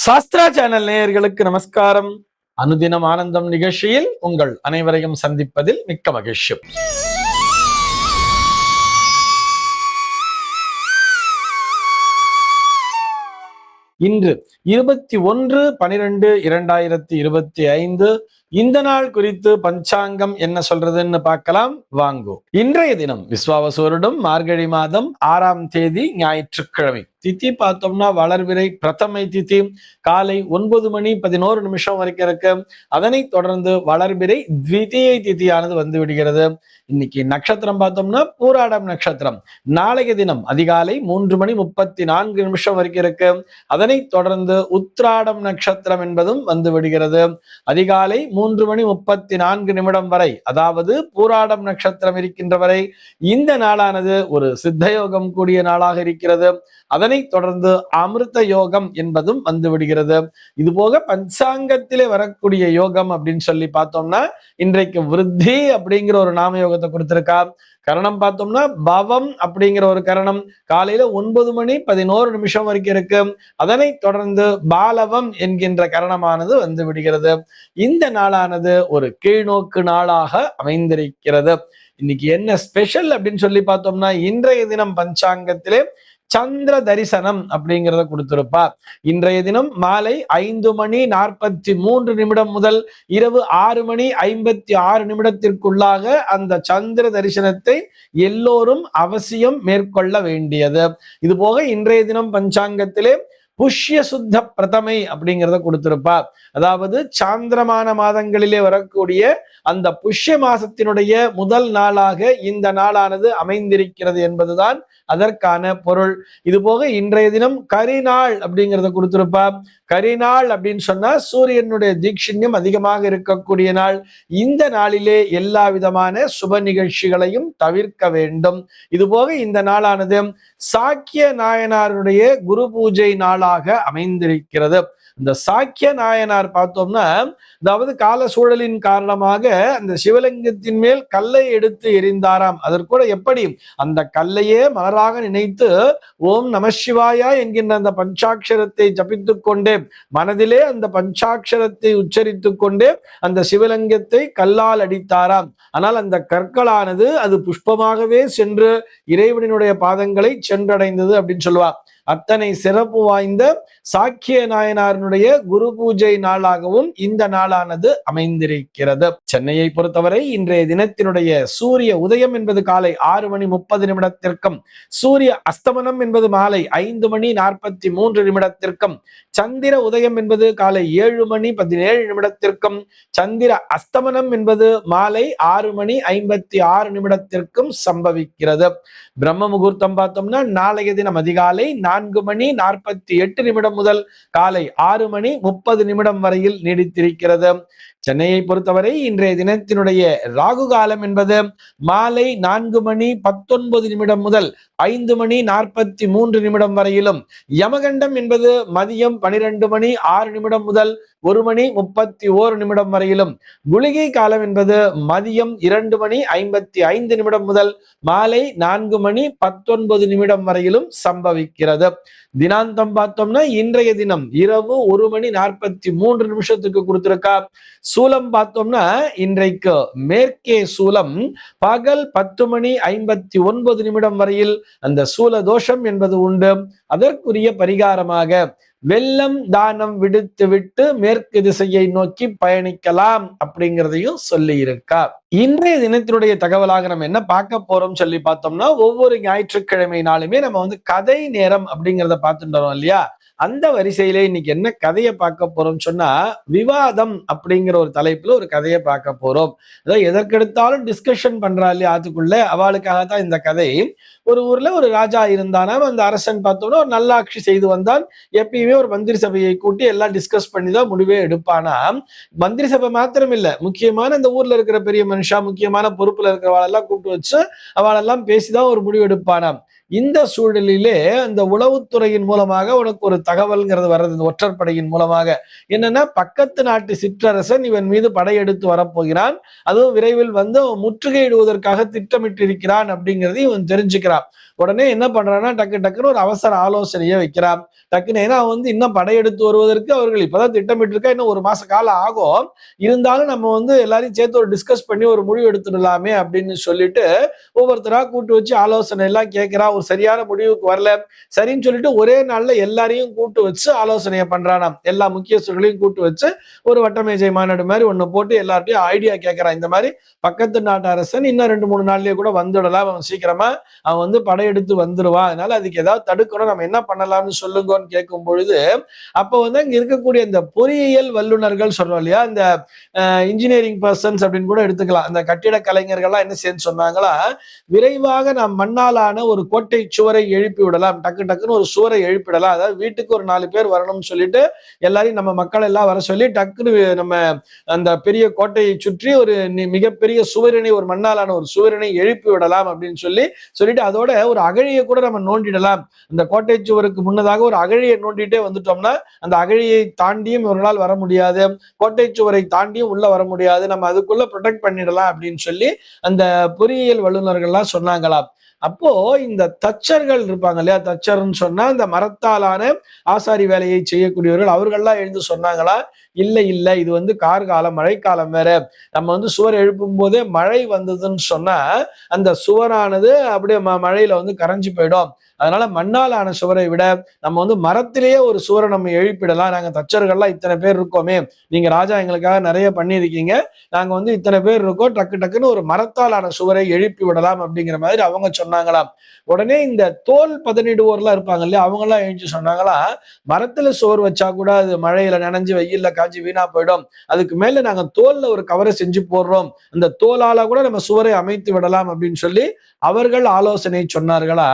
Sastra channel நேயர்களுக்கு நமஸ்காரம். அனுதினம் ஆனந்தம் நிகழ்ச்சியில் உங்கள் அனைவரையும் சந்திப்பதில் மிக்க மகிழ்ச்சி. இன்று 21/12/2025 இந்த நாள் குறித்து பஞ்சாங்கம் என்ன சொல்றதுன்னு பார்க்கலாம் வாங்கோ. இன்றைய தினம் விஸ்வாவசு மார்கழி மாதம் 6ஆம் தேதி ஞாயிற்றுக்கிழமை. திதி பார்த்தோம்னா வளர்விரை பிரதமை திதி காலை 9:11 வரைக்கும் இருக்கு. அதனை தொடர்ந்து வளர்பிறை த்விதியை திதியானது வந்து விடுகிறது. இன்னைக்கு நட்சத்திரம் பார்த்தோம்னா பூராடம் நட்சத்திரம். நாளைய தினம் அதிகாலை 3:34 வரைக்கும் இருக்கு. அதனை தொடர்ந்து உத்ராடம் நட்சத்திரம் என்பதும் வந்து விடுகிறது. அதிகாலை 3:34 வரை, அதாவது பூராடம் நட்சத்திரம் இருக்கின்ற வரை இந்த நாளானது ஒரு சித்தயோகம் கூடிய நாளாக இருக்கிறது. அதனை தொடர்ந்து அமிர்த யோகம் என்பதும் வந்து விடுகிறது. இது போக பஞ்சாங்கத்திலே வரக்கூடிய யோகம் அப்படின்னு சொல்லி பார்த்தோம்னா இன்றைக்கு விருத்தி அப்படிங்கிற ஒரு நாம யோகத்தை கொடுத்திருக்கா. கரணம் பார்த்தோம்னா பவம் அப்படிங்கிற ஒரு கரணம் காலையில 9:11 வரைக்கும் இருக்கு. அதனை தொடர்ந்து பாலவம் என்கின்ற கரணமானது வந்து விடுகிறது. இந்த நாளானது ஒரு கீழ்நோக்கு நாளாக அமைந்திருக்கிறது. இன்னைக்கு என்ன ஸ்பெஷல் அப்படின்னு சொல்லி பார்த்தோம்னா இன்றைய தினம் பஞ்சாங்கத்திலே சந்திர தரிசனம் அப்படிங்கிறத கொடுத்திருப்பா. இன்றைய தினம் மாலை 5:43 முதல் இரவு 6:56 அந்த சந்திர தரிசனத்தை எல்லோரும் அவசியம் மேற்கொள்ள வேண்டியது. இது போக இன்றைய தினம் பஞ்சாங்கத்திலே புஷ்ய சுத்த பிரதமை அப்படிங்கிறத கொடுத்திருப்பா. அதாவது சாந்திரமான மாதங்களிலே வரக்கூடிய அந்த புஷ்ய மாசத்தினுடைய முதல் நாளாக இந்த நாளானது அமைந்திருக்கிறது என்பதுதான் அதற்கான பொருள். இது போக இன்றைய தினம் கரிநாள் அப்படிங்கிறத கொடுத்திருப்பா. கரிநாள் அப்படின்னு சொன்னா சூரியனுடைய தீட்சிண்யம் அதிகமாக இருக்கக்கூடிய நாள். இந்த நாளிலே எல்லா விதமான சுப நிகழ்ச்சிகளையும் தவிர்க்க வேண்டும். இது போக இந்த நாளானது சாக்கிய நாயனாருடைய குரு பூஜை நாளாக அமைந்திருக்கிறது. இந்த சாக்கிய நாயனார் பார்த்தோம்னா, அதாவது கால சூழலின் காரணமாக அந்த சிவலிங்கத்தின் மேல் கல்லை எடுத்து எரிந்தாராம். அதற்கூட எப்படி அந்த கல்லையே மலராக நினைத்து ஓம் நம சிவாயா என்கின்ற அந்த பஞ்சாட்சரத்தை ஜபித்துக் கொண்டே மனதிலே அந்த பஞ்சாட்சரத்தை உச்சரித்துக் கொண்டே அந்த சிவலிங்கத்தை கல்லால் அடித்தாராம். ஆனால் அந்த கற்களானது அது புஷ்பமாகவே சென்று இறைவனினுடைய பாதங்களை சென்றடைந்தது அப்படின்னு சொல்லுவார். அத்தனை சிறப்பு வாய்ந்த சாக்கிய நாயனாருடைய குரு பூஜை நாளாகவும் இந்த நாளானது அமைந்திருக்கிறது. சென்னையை பொறுத்தவரை இன்றைய தினத்தினுடைய சூரிய உதயம் என்பது காலை 6:30 சூரிய அஸ்தமனம் என்பது மாலை 5:43 சந்திர உதயம் என்பது காலை 7:17 சந்திர அஸ்தமனம் என்பது மாலை 6:56 சம்பவிக்கிறது. பிரம்ம முகூர்த்தம் பார்த்தோம்னா நாளைய தினம் அதிகாலை 4:48 முதல் காலை 6:30 வரையில் நீடித்திருக்கிறது. சென்னையை பொறுத்தவரை இன்றைய தினத்தினுடைய ராகு காலம் என்பது மாலை 4:19 முதல் 5:43 வரையிலும், யமகண்டம் என்பது மதியம் 12:06 முதல் 1:31 வரையிலும், குளிகை காலம் என்பது மதியம் 2:55 முதல் மாலை 4:19 வரையிலும் சம்பவிக்கிறது. தினாந்தம் பார்த்தோம்னா இன்றைய தினம் இரவு 1:43 கொடுத்திருக்கா. சூலம் பார்த்தோம்னா இன்றைக்கு மேற்கே சூலம் பகல் 10:59 வரையில் அந்த சூல தோஷம் என்பது உண்டு. அதற்குரிய பரிகாரமாக வெள்ளம் தானம் விடுத்து விட்டு மேற்கு திசையை நோக்கி பயணிக்கலாம் அப்படிங்கிறதையும் சொல்லி இருக்கா. இன்றைய தினத்தினுடைய தகவலாக நம்ம என்ன பார்க்க போறோம் சொல்லி பார்த்தோம்னா, ஒவ்வொரு ஞாயிற்றுக்கிழமை நாளுமே நம்ம கதை நேரம் அப்படிங்கிறத பார்த்துட்டு வரோம் இல்லையா. அந்த வரிசையிலே இன்னைக்கு என்ன கதையை பார்க்க போறோம் சொன்னா, விவாதம் அப்படிங்கிற ஒரு தலைப்புல ஒரு கதையை பார்க்க போறோம். அதாவது எதற்கெடுத்தாலும் டிஸ்கஷன் பண்றா இல்லையா ஆத்துக்குள்ள, அவளுக்காகத்தான் இந்த கதை. ஒரு ஊர்ல ஒரு ராஜா இருந்தானாம். அந்த அரசன் பார்த்தோம்னா ஒரு நல்லாட்சி செய்து வந்தான். எப்பயுமே ஒரு மந்திரி சபையை கூட்டி எல்லாம் டிஸ்கஸ் பண்ணி தான் முடிவே எடுப்பானா. மந்திரி சபை மாத்திரம் இல்ல, முக்கியமான இந்த ஊர்ல இருக்கிற பெரிய மனுஷா, முக்கியமான பொறுப்புல இருக்கிறவாளெல்லாம் கூப்பிட்டு வச்சு அவளெல்லாம் பேசிதான் ஒரு முடிவு எடுப்பானாம். இந்த சூழலிலே அந்த உளவுத்துறையின் மூலமாக உனக்கு ஒரு தகவல்ங்கிறது வர்றது, இந்த ஒற்றற்படையின் மூலமாக என்னன்னா, பக்கத்து நாட்டு சிற்றரசன் இவன் மீது படையெடுத்து வரப்போகிறான், அதுவும் விரைவில் வந்து முற்றுகையிடுவதற்காக திட்டமிட்டிருக்கிறான் அப்படிங்கிறது இவன் தெரிஞ்சுக்கிறான். உடனே என்ன பண்றான்னா, டக்கு டக்குன்னு ஒரு அவசர ஆலோசனையை வைக்கிறான். டக்குன்னு, ஏன்னா அவன் வந்து இன்னும் படையெடுத்து வருவதற்கு அவர்கள் இப்பதான் திட்டமிட்டு இருக்கா, இன்னும் ஒரு மாச காலம் ஆகும், இருந்தாலும் நம்ம வந்து எல்லாரையும் சேர்த்து ஒரு டிஸ்கஸ் பண்ணி ஒரு முடிவு எடுத்துடலாமே அப்படின்னு சொல்லிட்டு ஒவ்வொருத்தரா கூட்டு வச்சு ஆலோசனை எல்லாம் கேட்கிறான். ஒரு சரியான முடிவுக்கு வரல. சரின்னு சொல்லிட்டு ஒரே நாள்ல எல்லாரையும் கூட்டு வச்சு ஆலோசனையை பண்றானாம். எல்லா முக்கியஸ்தர்களையும் கூட்டு வச்சு ஒரு வட்டமேஜை மாநாடு மாதிரி ஒண்ணு போட்டு எல்லார்ட்டையும் ஐடியா கேட்கறான். இந்த மாதிரி பக்கத்து நாட்டு அரசன் இன்னும் 2-3 நாள்லயே கூட வந்துடலாம், அவன் சீக்கிரமா அவன் வந்து படையெடுத்து வந்துருவான், அதனால அதுக்கு ஏதாவது தடுக்கணும், நம்ம என்ன பண்ணலாம்னு சொல்லுங்கன்னு கேட்கும் பொழுது, அப்ப வந்து அங்க இருக்கக்கூடிய இந்த பொறியியல் வல்லுநர்கள் சொல்றோம் இல்லையா, இந்த இன்ஜினியரிங் பர்சன்ஸ் அப்படின்னு கூட எடுத்துக்கலாம், அந்த கட்டிட கலைஞர்கள்லாம் என்ன சேர்ந்து சொன்னாங்களா, விரைவாக நாம் மண்ணாலான ஒரு கோட்டை சுவரை எழுப்பி விடலாம், டக்கு டக்குன்னு ஒரு சுவரை எழுப்பிடலாம், அதாவது வீட்டுக்கு ஒரு 4 பேர் வரணும்னு சொல்லிட்டு எல்லாரையும் நம்ம மக்கள் எல்லாம் வர சொல்லி டக்குன்னு நம்ம அந்த பெரிய கோட்டையை சுற்றி ஒரு மிகப்பெரிய சுவரினை, ஒரு மண்ணாலான ஒரு சுவரினை எழுப்பி விடலாம் அப்படின்னு சொல்லிட்டு அதோட ஒரு அகழியை கூட நம்ம நோண்டிடலாம். அந்த கோட்டை சுவருக்கு முன்னதாக ஒரு அகழியை நோண்டிட்டே வந்துட்டோம்னா அந்த அகழியை தாண்டியும் ஒரு நாள் வர முடியாது, கோட்டை சுவரை தாண்டியும் உள்ள வர முடியாது, நம்ம அதுக்குள்ள ப்ரொடெக்ட் பண்ணிடலாம் அப்படின்னு சொல்லி அந்த பொறியியல் வல்லுநர்கள்லாம் சொன்னாங்களாம். அப்போ இந்த தச்சர்கள் இருப்பாங்க இல்லையா, தச்சர்ன்னு சொன்னா இந்த மரத்தாலான ஆசாரி வேலையை செய்யக்கூடியவர்கள், அவர்கள்லாம் எழுந்து சொன்னாங்களா, இல்ல இல்ல இது வந்து கார்காலம், மழைக்காலம் வேற, நம்ம வந்து சுவர் எழுப்பும் போதே மழை வந்ததுன்னு சொன்னா அந்த சுவரானது அப்படியே மழையில வந்து கரைஞ்சு போயிடும், அதனால மண்ணாலான சுவரை விட நம்ம வந்து மரத்திலேயே ஒரு சுவரை நம்ம எழுப்பிடலாம், நாங்க தச்சர்கள்லாம் இத்தனை பேர் இருக்கோமே, நீங்க ராஜா எங்களுக்காக நிறைய பண்ணியிருக்கீங்க, நாங்க வந்து இத்தனை பேர் இருக்கோம், டக்கு டக்குன்னு ஒரு மரத்தாலான சுவரை எழுப்பி விடலாம் அப்படிங்கிற மாதிரி அவங்க சொன்னாங்களாம். உடனே இந்த தோல் பதனிடுவோர்லாம் இருப்பாங்க இல்லையா, அவங்க எல்லாம் எழுந்து சொன்னாங்களா, மரத்துல சுவர் வச்சா கூட அது மழையில நனைஞ்சு வெயில்ல காஞ்சி வீணா போயிடும், அதுக்கு மேல நாங்க தோல்ல ஒரு கவரை செஞ்சு போடுறோம், அந்த தோலால கூட நம்ம சுவரை அமைத்து விடலாம் அப்படின்னு சொல்லி அவர்கள் ஆலோசனை சொன்னார்களா.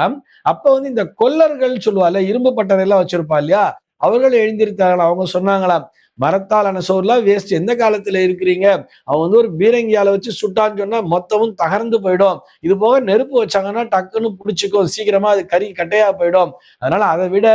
அப்ப வந்து இந்த கொல்லர்கள் சொல்லுவாள், இரும்பு பட்டறை எல்லாம் வச்சிருப்பா இல்லையா, அவர்கள் எழுந்திருத்தார்கள். அவங்க சொன்னாங்களாம், மரத்தாலான சோறுலாம் வேஸ்ட், எந்த காலத்துல இருக்கிறீங்க, அவன் வந்து ஒரு பீரங்கியால வச்சு சுட்டான்னு சொன்னா மொத்தமும் தகர்ந்து போயிடும், இது போக நெருப்பு வச்சாங்கன்னா டக்குன்னு பிடிச்சிக்கும், சீக்கிரமா அது கறி கட்டையா போயிடும், அதனால அதை விட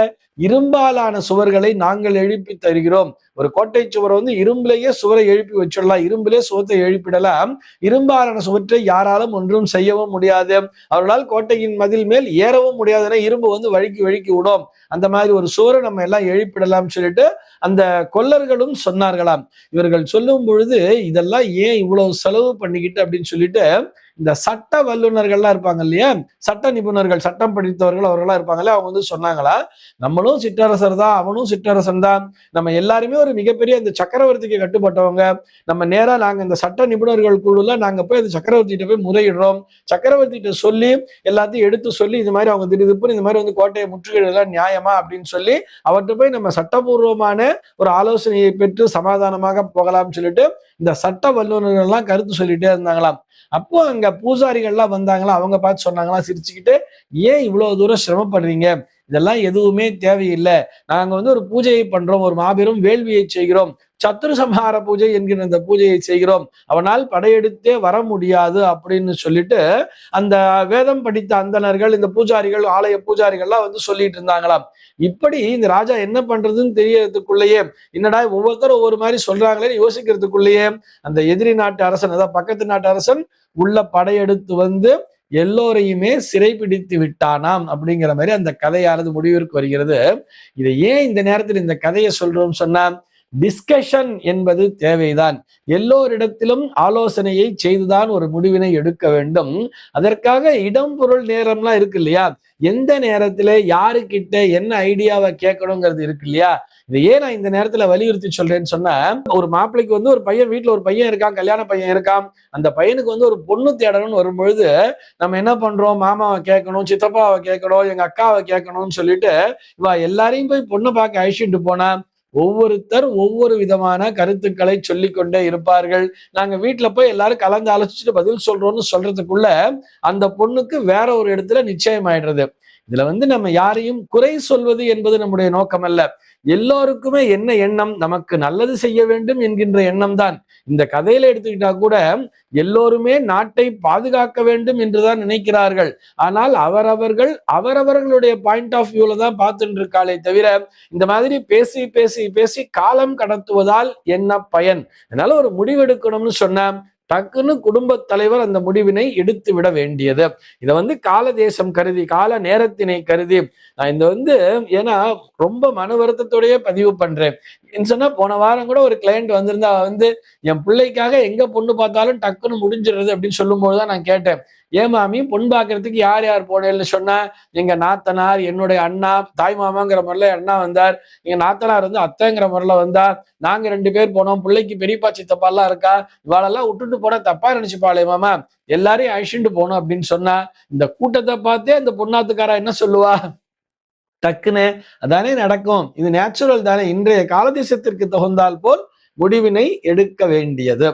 இரும்பாலான சுவர்களை நாங்கள் எழுப்பி தருகிறோம், ஒரு கோட்டை சுவர் வந்து இரும்புலேயே சுவரை எழுப்பி வச்சிடலாம், இரும்பிலே சுவத்தை எழுப்பிடலாம், இரும்பாலான சுவற்றை யாராலும் ஒன்றும் செய்யவும் முடியாது, அவர்களால் கோட்டையின் மதில் மேல் ஏறவும் முடியாதுன்னா இரும்பு வந்து வழுக்கி வழுக்கி விடும், அந்த மாதிரி ஒரு சுவரை நம்ம எல்லாம் எழுப்பிடலாம் சொல்லிட்டு அந்த கொல்லர்களும் சொன்னார்களாம். இவர்கள் சொல்லும் பொழுது இதெல்லாம் ஏன் இவ்வளவு செலவு பண்ணிக்கிட்டு அப்படின்னு சொல்லிட்டு இந்த சட்ட வல்லுநர்கள்லாம் இருப்பாங்க இல்லையா, சட்ட நிபுணர்கள், சட்டம் படித்தவர்கள் அவர்கள்லாம் இருப்பாங்கல்ல, அவங்க வந்து சொன்னாங்களா, நம்மளும் சிற்றரசர் தான், அவனும் சிற்றரசன் தான், நம்ம எல்லாருமே ஒரு மிகப்பெரிய இந்த சக்கரவர்த்திக்கு கட்டுப்பட்டவங்க, நம்ம நேரா நாங்க இந்த சட்ட நிபுணர்கள் குழுல நாங்க போய் அந்த சக்கரவர்த்திகிட்ட போய் முறையிடுறோம், சக்கரவர்த்திகிட்ட சொல்லி எல்லாத்தையும் எடுத்து சொல்லி இந்த மாதிரி அவங்க திடீர்னு இந்த மாதிரி வந்து கோட்டையை முற்றுகையிடலாம் நியாயமா அப்படின்னு சொல்லி அவர்கிட்ட போய் நம்ம சட்டபூர்வமான ஒரு ஆலோசனையை பெற்று சமாதானமாக போகலாம்னு சொல்லிட்டு இந்த சட்ட வல்லுநர்கள் எல்லாம் கருத்து சொல்லிட்டே இருந்தாங்களாம். அப்போ அங்க பூசாரிகள்லாம் வந்தாங்களா, அவங்க பார்த்து சொன்னாங்களா சிரிச்சுக்கிட்டு, ஏன் இவ்வளவு தூரம் சிரமப்படுறீங்க, இதெல்லாம் எதுவுமே தேவையில்லை, நாங்க வந்து ஒரு பூஜையை பண்றோம், ஒரு மாபெரும் வேள்வியை செய்கிறோம், சத்துரு சம்ஹார பூஜை என்கிற அந்த பூஜையை செய்கிறோம், அவனால் படையெடுத்தே வர முடியாது அப்படின்னு சொல்லிட்டு அந்த வேதம் படித்த அந்தணர்கள், இந்த பூஜாரிகள், ஆலய பூஜாரிகள்லாம் வந்து சொல்லிட்டு இருந்தாங்களாம். இப்படி இந்த ராஜா என்ன பண்றதுன்னு தெரியறதுக்குள்ளேயே, என்னடா ஒவ்வொருத்தரும் ஒவ்வொரு மாதிரி சொல்றாங்களே யோசிக்கிறதுக்குள்ளேயே அந்த எதிரி நாட்டு அரசன், அதாவது பக்கத்து நாட்டு அரசன் உள்ள படையெடுத்து வந்து எல்லோரையுமே சிறைபிடித்து விட்டானாம் அப்படிங்கிற மாதிரி அந்த கதையானது முடிவிற்கு வருகிறது. இதை ஏன் இந்த நேரத்தில் இந்த கதையை சொல்றோம் சொன்னா, டிஸ்கஷன் என்பது தேவைதான், எல்லோரிடத்திலும் ஆலோசனையை செய்துதான் ஒரு முடிவினை எடுக்க வேண்டும், அதற்காக இடம் பொருள் நேரம்லாம் இருக்கு இல்லையா, எந்த நேரத்துல யாருக்கிட்ட என்ன ஐடியாவை கேட்கணுங்கிறது இருக்கு இல்லையா. இதை ஏன் நான் இந்த நேரத்துல வலியுறுத்தி சொல்றேன்னு சொன்னா, ஒரு மாப்பிள்ளைக்கு வந்து ஒரு பையன், வீட்டுல ஒரு பையன் இருக்கான், கல்யாண பையன் இருக்கான், அந்த பையனுக்கு வந்து ஒரு பொண்ணு தேடணும்னு வரும்பொழுது நம்ம என்ன பண்றோம், மாமாவை கேட்கணும், சித்தப்பாவை கேட்கணும், எங்க அக்காவை கேட்கணும்னு சொல்லிட்டு இவ எல்லாரையும் போய் பொண்ணு பார்க்க அழிச்சுட்டு போனா ஒவ்வொருத்தர் ஒவ்வொரு விதமான கருத்துக்களை சொல்லிக்கொண்டே இருப்பார்கள். நாங்க வீட்டுல போய் எல்லாரும் கலந்து ஆலோசிச்சுட்டு பதில் சொல்றோம்னு சொல்றதுக்குள்ள அந்த பொண்ணுக்கு வேற ஒரு இடத்துல நிச்சயம் ஆயிடுறது. இதுல நம்ம யாரையும் குறை சொல்வது என்பது நம்முடைய நோக்கம் அல்ல. எல்லோருக்குமே என்ன எண்ணம்? நமக்கு நல்லது செய்ய வேண்டும் என்கின்ற எண்ணம் தான். இந்த கதையில எடுத்துக்கிட்டா கூட எல்லோருமே நாட்டை பாதுகாக்க வேண்டும் என்றுதான் நினைக்கிறார்கள். ஆனால் அவரவர்களுடைய பாயிண்ட் ஆஃப் வியூல தான் பார்த்துட்டு இருக்காளே தவிர, இந்த மாதிரி பேசி பேசி பேசி காலம் கடத்துவதால் என்ன பயன்? அதனால ஒரு முடிவெடுக்கணும்னு சொன்னா டக்குன்னு குடும்பத் தலைவர் அந்த முடிவினை எடுத்து விட வேண்டியது. இதை கால தேசம் கருதி, கால நேரத்தினை கருதி நான் ஏன்னா ரொம்ப மன வருத்தத்தோடயே பதிவு பண்றேன். சொன்னா போன வாரம் கூட ஒரு கிளையண்ட் வந்திருந்தா என் பிள்ளைக்காக எங்க பொண்ணு பார்த்தாலும் டக்குன்னு முடிஞ்சிடுறது அப்படின்னு சொல்லும் போதுதான் நான் கேட்டேன், ஏன் மாமி பொண்ணு பாக்குறதுக்கு யார் யார் போனேன்னு சொன்னா, எங்க நாத்தனார், என்னுடைய அண்ணா, தாய் மாமாங்கிற முறையில அண்ணா வந்தார், எங்க நாத்தனார் அத்தைங்கிற முறையில வந்தார், நாங்க 2 பேர் போனோம், பிள்ளைக்கு பெரியப்பா சித்தப்பா எல்லாம் இருக்கா, இவாளெல்லாம் விட்டுட்டு போனா தப்பா நினைச்சுப்பாளே மாமா, எல்லாரையும் அழிச்சுட்டு போனோம் அப்படின்னு சொன்னா, இந்த கூட்டத்தை பார்த்தே அந்த பொண்ணாத்துக்காரா என்ன சொல்லுவா? டக்குன்னு அதானே நடக்கும், இது நேச்சுரல் தானே, இன்றைய காலதேசத்திற்கு தகுந்தால் போல் முடிவினை எடுக்க வேண்டியது.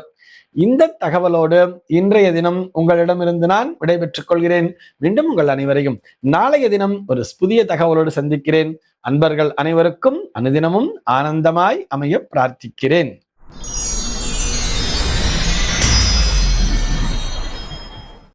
இந்த தகவலோடு இன்றைய தினம் உங்களிடமிருந்து நான் விடைபெற்றுக் கொள்கிறேன். மீண்டும் உங்கள் அனைவரையும் நாளைய தினம் ஒரு புதிய தகவலோடு சந்திக்கிறேன். அன்பர்கள் அனைவருக்கும் அனுதினமும் ஆனந்தமாய் அமைய பிரார்த்திக்கிறேன்.